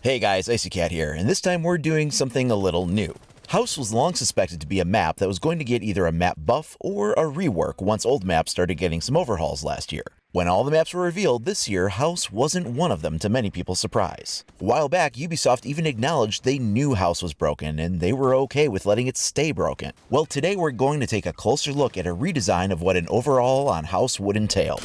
Hey guys, Icy Cat here, and this time we're doing something a little new. House was long suspected to be a map that was going to get either a map buff or a rework once old maps started getting some overhauls last year. When all the maps were revealed this year, House wasn't one of them, to many people's surprise. A while back, Ubisoft even acknowledged they knew House was broken and they were okay with letting it stay broken. Well, today we're going to take a closer look at a redesign of what an overhaul on House would entail.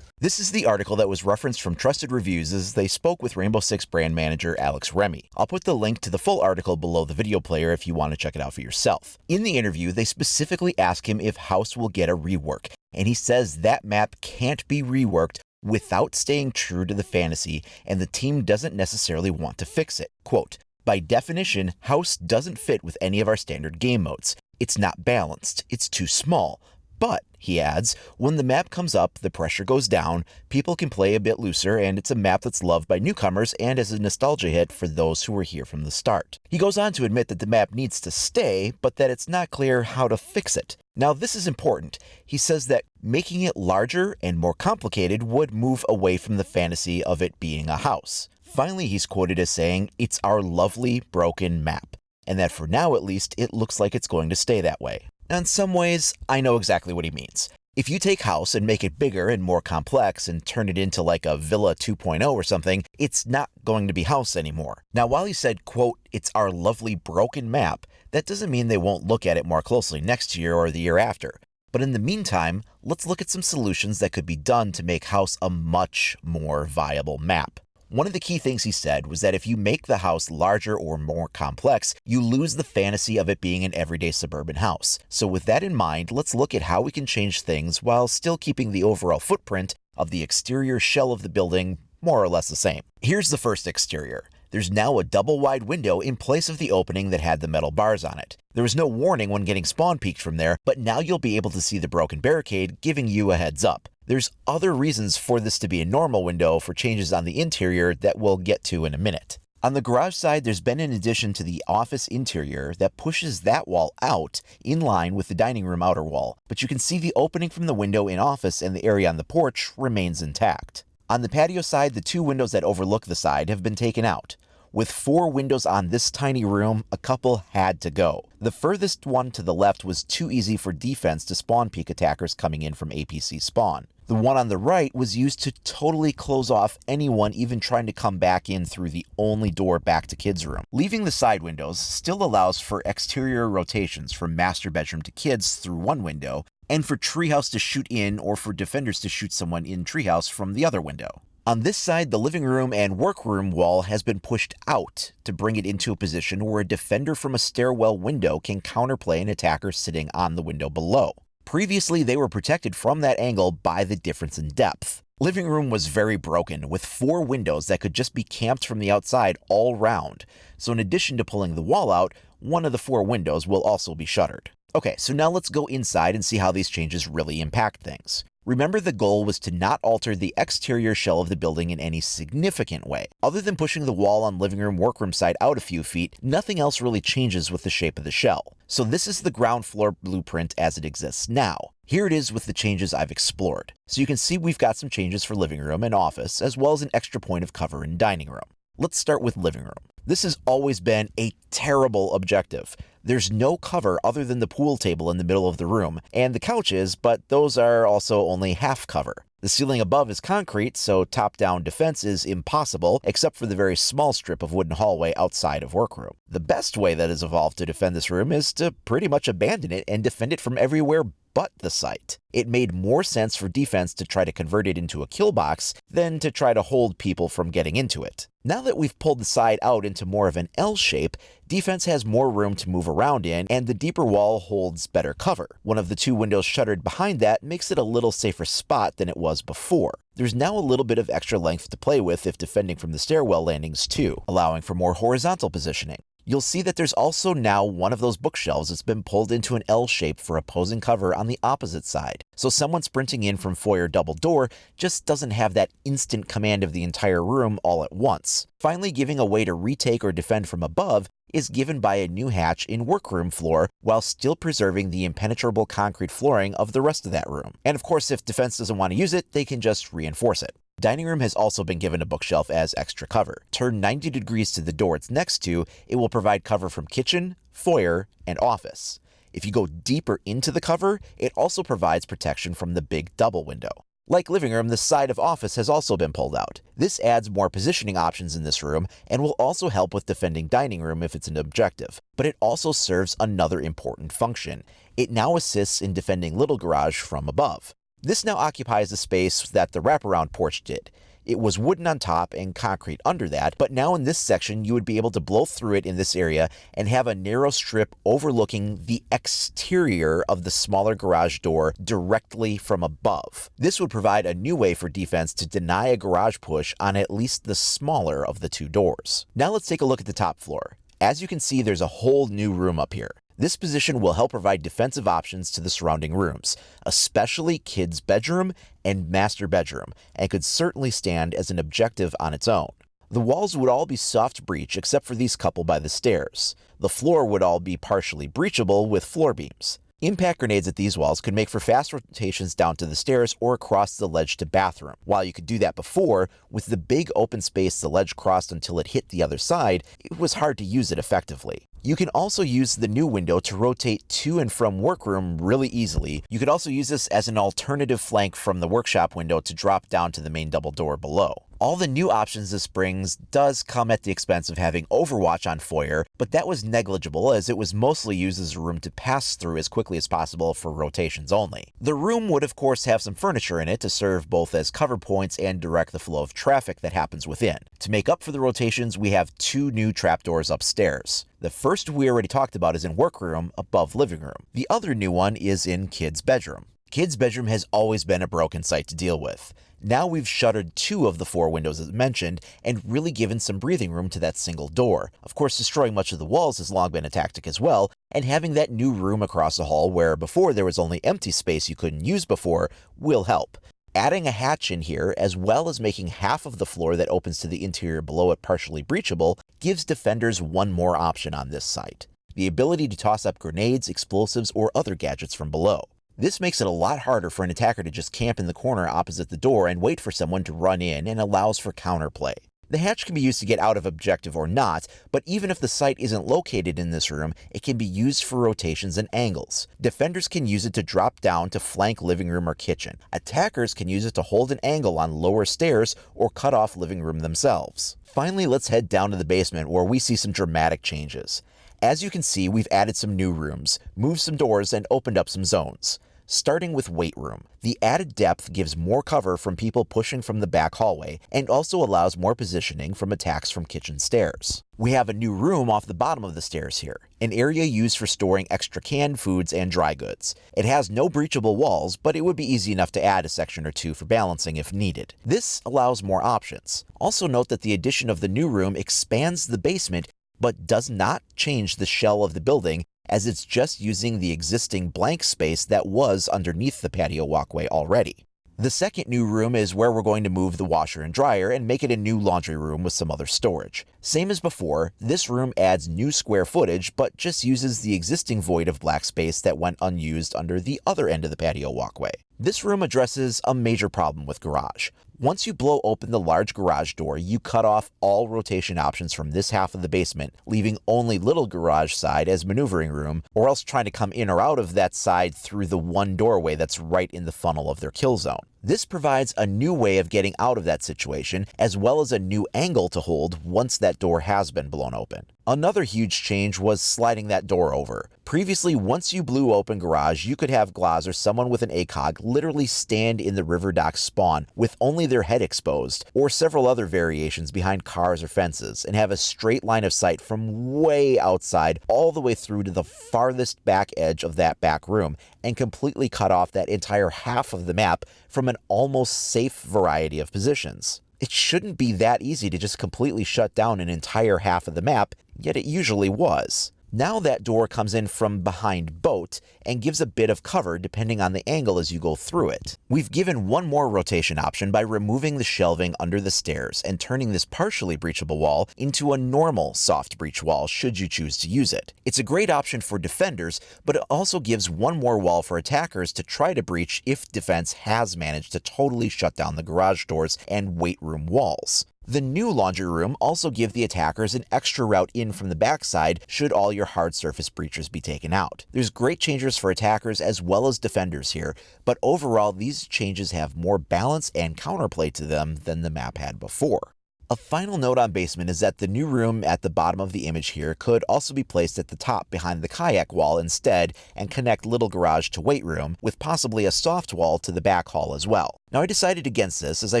This is the article that was referenced from trusted reviews as they spoke with Rainbow Six brand manager Alex Remy. I'll put the link to the full article below the video player if you want to check it out for yourself. In the interview, they specifically ask him if House will get a rework, and he says that map can't be reworked without staying true to the fantasy, and the team doesn't necessarily want to fix it. Quote, "By definition, House doesn't fit with any of our standard game modes. It's not balanced, it's too small. But," he adds, "when the map comes up, the pressure goes down, people can play a bit looser, and it's a map that's loved by newcomers and as a nostalgia hit for those who were here from the start." He goes on to admit that the map needs to stay, but that it's not clear how to fix it. Now, this is important. He says that making it larger and more complicated would move away from the fantasy of it being a house. Finally, he's quoted as saying, "It's our lovely, broken map," and that for now at least, it looks like it's going to stay that way. Now, in some ways, I know exactly what he means. If you take House and make it bigger and more complex and turn it into like a Villa 2.0 or something, it's not going to be House anymore. Now, while he said, quote, "It's our lovely broken map," that doesn't mean they won't look at it more closely next year or the year after. But in the meantime, let's look at some solutions that could be done to make House a much more viable map. One of the key things he said was that if you make the house larger or more complex, you lose the fantasy of it being an everyday suburban house. So with that in mind, let's look at how we can change things while still keeping the overall footprint of the exterior shell of the building more or less the same. Here's the first exterior. There's now a double-wide window in place of the opening that had the metal bars on it. There was no warning when getting spawn peeked from there, but now you'll be able to see the broken barricade, giving you a heads up. There's other reasons for this to be a normal window for changes on the interior that we'll get to in a minute. On the garage side, there's been an addition to the office interior that pushes that wall out in line with the dining room outer wall, but you can see the opening from the window in office and the area on the porch remains intact. On the patio side, the two windows that overlook the side have been taken out. With 4 windows on this tiny room, a couple had to go. The furthest one to the left was too easy for defense to spawn peek attackers coming in from APC spawn. The one on the right was used to totally close off anyone even trying to come back in through the only door back to kids' room. Leaving the side windows still allows for exterior rotations from master bedroom to kids through one window, and for treehouse to shoot in or for defenders to shoot someone in treehouse from the other window. On this side, the living room and workroom wall has been pushed out to bring it into a position where a defender from a stairwell window can counterplay an attacker sitting on the window below. Previously, they were protected from that angle by the difference in depth. Living room was very broken, with 4 windows that could just be camped from the outside all round. So in addition to pulling the wall out, one of the 4 windows will also be shuttered. Okay, so now let's go inside and see how these changes really impact things. Remember, the goal was to not alter the exterior shell of the building in any significant way. Other than pushing the wall on living room workroom side out a few feet, nothing else really changes with the shape of the shell. So this is the ground floor blueprint as it exists now. Here it is with the changes I've explored. So you can see we've got some changes for living room and office, as well as an extra point of cover in dining room. Let's start with living room. This has always been a terrible objective. There's no cover other than the pool table in the middle of the room, and the couches, but those are also only half cover. The ceiling above is concrete, so top-down defense is impossible, except for the very small strip of wooden hallway outside of workroom. The best way that has evolved to defend this room is to pretty much abandon it and defend it from everywhere but the site. It made more sense for defense to try to convert it into a kill box than to try to hold people from getting into it. Now that we've pulled the side out into more of an L shape, defense has more room to move around in, and the deeper wall holds better cover. One of the 2 windows shuttered behind that makes it a little safer spot than it was before. There's now a little bit of extra length to play with if defending from the stairwell landings too, allowing for more horizontal positioning. You'll see that there's also now one of those bookshelves that's been pulled into an L shape for opposing cover on the opposite side. So someone sprinting in from foyer double door just doesn't have that instant command of the entire room all at once. Finally, giving a way to retake or defend from above is given by a new hatch in workroom floor while still preserving the impenetrable concrete flooring of the rest of that room. And of course, if defense doesn't want to use it, they can just reinforce it. Dining room has also been given a bookshelf as extra cover. Turn 90 degrees to the door it's next to, it will provide cover from kitchen, foyer, and office. If you go deeper into the cover, it also provides protection from the big double window. Like living room, the side of office has also been pulled out. This adds more positioning options in this room and will also help with defending dining room if it's an objective. But it also serves another important function. It now assists in defending little garage from above. This now occupies the space that the wraparound porch did. It was wooden on top and concrete under that, but now in this section you would be able to blow through it in this area and have a narrow strip overlooking the exterior of the smaller garage door directly from above. This would provide a new way for defense to deny a garage push on at least the smaller of the two doors. Now let's take a look at the top floor. As you can see, there's a whole new room up here. This position will help provide defensive options to the surrounding rooms, especially kids' bedroom and master bedroom, and could certainly stand as an objective on its own. The walls would all be soft breach except for these couple by the stairs. The floor would all be partially breachable with floor beams. Impact grenades at these walls could make for fast rotations down to the stairs or across the ledge to bathroom. While you could do that before, with the big open space the ledge crossed until it hit the other side, it was hard to use it effectively. You can also use the new window to rotate to and from workroom really easily. You could also use this as an alternative flank from the workshop window to drop down to the main double door below. All the new options this brings does come at the expense of having Overwatch on foyer, but that was negligible as it was mostly used as a room to pass through as quickly as possible for rotations only. The room would of course have some furniture in it to serve both as cover points and direct the flow of traffic that happens within. To make up for the rotations, we have two new trapdoors upstairs. The first we already talked about is in workroom above living room. The other new one is in kids' bedroom. Kids' bedroom has always been a broken site to deal with. Now we've shuttered 2 of the 4 windows as mentioned and really given some breathing room to that single door. Of course, destroying much of the walls has long been a tactic as well, and having that new room across the hall where before there was only empty space you couldn't use before will help. Adding a hatch in here, as well as making half of the floor that opens to the interior below it partially breachable, gives defenders one more option on this site: the ability to toss up grenades, explosives, or other gadgets from below. This makes it a lot harder for an attacker to just camp in the corner opposite the door and wait for someone to run in, and allows for counterplay. The hatch can be used to get out of objective or not, but even if the site isn't located in this room, it can be used for rotations and angles. Defenders can use it to drop down to flank living room or kitchen. Attackers can use it to hold an angle on lower stairs or cut off living room themselves. Finally, let's head down to the basement where we see some dramatic changes. As you can see, we've added some new rooms, moved some doors, and opened up some zones. Starting with weight room. The added depth gives more cover from people pushing from the back hallway and also allows more positioning from attacks from kitchen stairs. We have a new room off the bottom of the stairs here, an area used for storing extra canned foods and dry goods. It has no breachable walls, but it would be easy enough to add a section or two for balancing if needed. This allows more options. Also note that the addition of the new room expands the basement but does not change the shell of the building, as it's just using the existing blank space that was underneath the patio walkway already. The second new room is where we're going to move the washer and dryer and make it a new laundry room with some other storage. Same as before, this room adds new square footage, but just uses the existing void of black space that went unused under the other end of the patio walkway. This room addresses a major problem with garage. Once you blow open the large garage door, you cut off all rotation options from this half of the basement, leaving only little garage side as maneuvering room, or else trying to come in or out of that side through the one doorway that's right in the funnel of their kill zone. This provides a new way of getting out of that situation, as well as a new angle to hold once that door has been blown open. Another huge change was sliding that door over. Previously, once you blew open garage, you could have Glaz or someone with an ACOG literally stand in the river dock spawn with only their head exposed, or several other variations behind cars or fences, and have a straight line of sight from way outside all the way through to the farthest back edge of that back room, and completely cut off that entire half of the map from an almost safe variety of positions. It shouldn't be that easy to just completely shut down an entire half of the map, yet it usually was. Now that door comes in from behind Boat and gives a bit of cover depending on the angle as you go through it. We've given one more rotation option by removing the shelving under the stairs and turning this partially breachable wall into a normal soft breach wall should you choose to use it. It's a great option for defenders, but it also gives one more wall for attackers to try to breach if defense has managed to totally shut down the garage doors and weight room walls. The new laundry room also gives the attackers an extra route in from the backside should all your hard surface breachers be taken out. There's great changes for attackers as well as defenders here, but overall these changes have more balance and counterplay to them than the map had before. A final note on basement is that the new room at the bottom of the image here could also be placed at the top behind the kayak wall instead and connect little garage to weight room, with possibly a soft wall to the back hall as well. Now I decided against this as I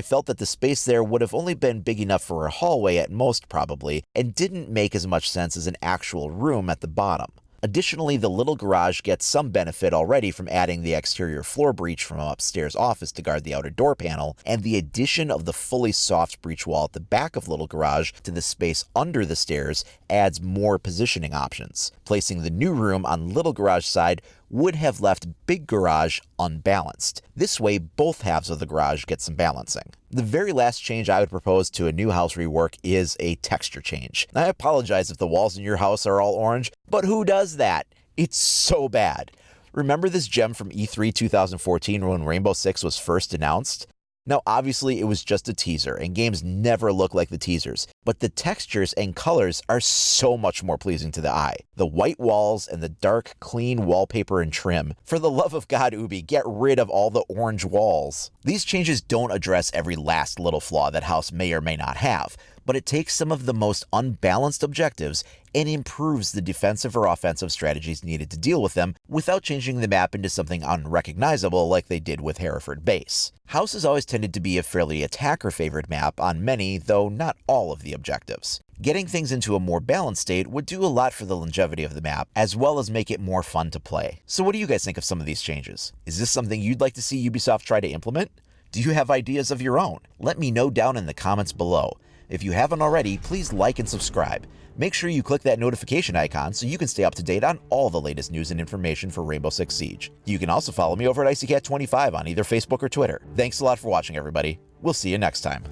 felt that the space there would have only been big enough for a hallway at most probably, and didn't make as much sense as an actual room at the bottom. Additionally, the little garage gets some benefit already from adding the exterior floor breach from an upstairs office to guard the outer door panel, and the addition of the fully soft breach wall at the back of little garage to the space under the stairs adds more positioning options. Placing the new room on little garage side would have left big garage unbalanced. This way, both halves of the garage get some balancing. The very last change I would propose to a new house rework is a texture change. I apologize if the walls in your house are all orange, but who does that? It's so bad. Remember this gem from E3 2014 when Rainbow Six was first announced? Now obviously it was just a teaser and games never look like the teasers, but the textures and colors are so much more pleasing to the eye. The white walls and the dark, clean wallpaper and trim. For the love of God, Ubi, get rid of all the orange walls. These changes don't address every last little flaw that House may or may not have, but it takes some of the most unbalanced objectives and improves the defensive or offensive strategies needed to deal with them without changing the map into something unrecognizable like they did with Hereford Base. House has always tended to be a fairly attacker-favored map on many, though not all of the objectives. Getting things into a more balanced state would do a lot for the longevity of the map, as well as make it more fun to play. So what do you guys think of some of these changes? Is this something you'd like to see Ubisoft try to implement? Do you have ideas of your own? Let me know down in the comments below. If you haven't already, please like and subscribe. Make sure you click that notification icon so you can stay up to date on all the latest news and information for Rainbow Six Siege. You can also follow me over at IcyCat25 on either Facebook or Twitter. Thanks a lot for watching, everybody. We'll see you next time.